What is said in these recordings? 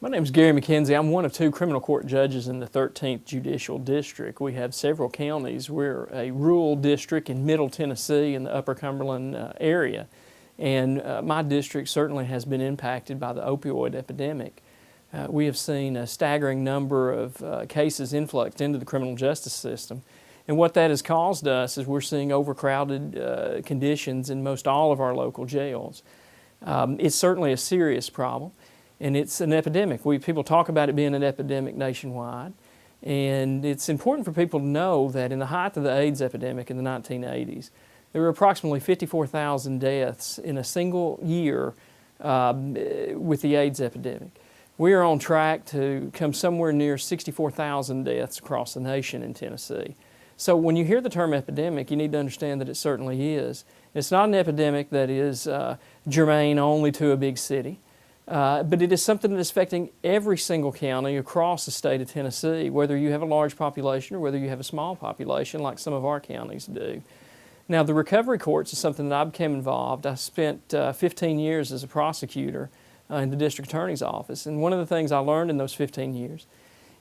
My name is Gary McKenzie. I'm one of two criminal court judges in the 13th Judicial District. We have several counties. We're a rural district in Middle Tennessee in the Upper Cumberland area. And my district certainly has been impacted by the opioid epidemic. We have seen a staggering number of cases influxed into the criminal justice system. And what that has caused us is we're seeing overcrowded conditions in most all of our local jails. It's certainly a serious problem. And it's an epidemic. People talk about it being an epidemic nationwide. And it's important for people to know that in the height of the AIDS epidemic in the 1980s, there were approximately 54,000 deaths in a single year with the AIDS epidemic. We are on track to come somewhere near 64,000 deaths across the nation in Tennessee. So when you hear the term epidemic, you need to understand that it certainly is. It's not an epidemic that is germane only to a big city. But it is something that is affecting every single county across the state of Tennessee, whether you have a large population or whether you have a small population like some of our counties do. Now, the recovery courts is something that I became involved. I spent 15 years as a prosecutor in the district attorney's office, and one of the things I learned in those 15 years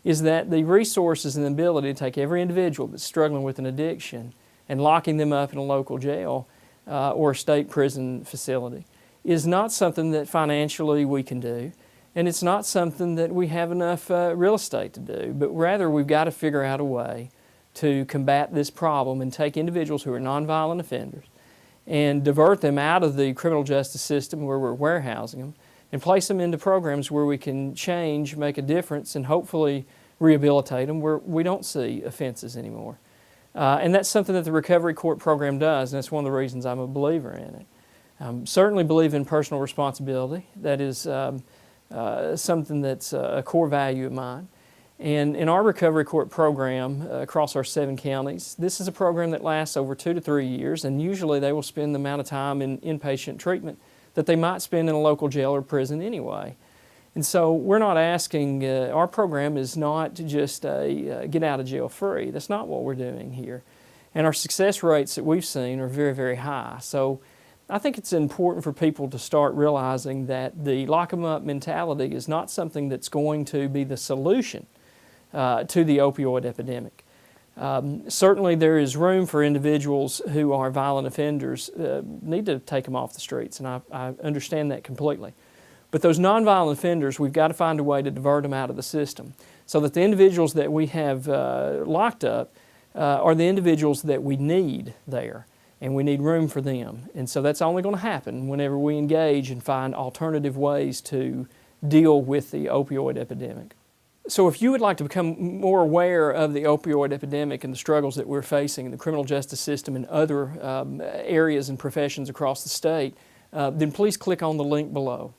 is that the resources and the ability to take every individual that's struggling with an addiction and locking them up in a local jail or a state prison facility is not something that financially we can do, and it's not something that we have enough real estate to do, but rather we've got to figure out a way to combat this problem and take individuals who are nonviolent offenders and divert them out of the criminal justice system where we're warehousing them and place them into programs where we can change, make a difference, and hopefully rehabilitate them where we don't see offenses anymore. And that's something that the recovery court program does, and that's one of the reasons I'm a believer in it. Certainly believe in personal responsibility. That is something that's a core value of mine. And in our recovery court program across our 7 counties, this is a program that lasts over 2 to 3 years, and usually they will spend the amount of time in inpatient treatment that they might spend in a local jail or prison anyway. And so we're not asking, our program is not just a get out of jail free. That's not what we're doing here. And our success rates that we've seen are very, very high. So I think it's important for people to start realizing that the lock 'em up mentality is not something that's going to be the solution to the opioid epidemic. Certainly there is room for individuals who are violent offenders, need to take them off the streets, and I understand that completely. But those nonviolent offenders, we've got to find a way to divert them out of the system so that the individuals that we have locked up are the individuals that we need there. And we need room for them. And so that's only going to happen whenever we engage and find alternative ways to deal with the opioid epidemic. So if you would like to become more aware of the opioid epidemic and the struggles that we're facing in the criminal justice system and other areas and professions across the state, then please click on the link below.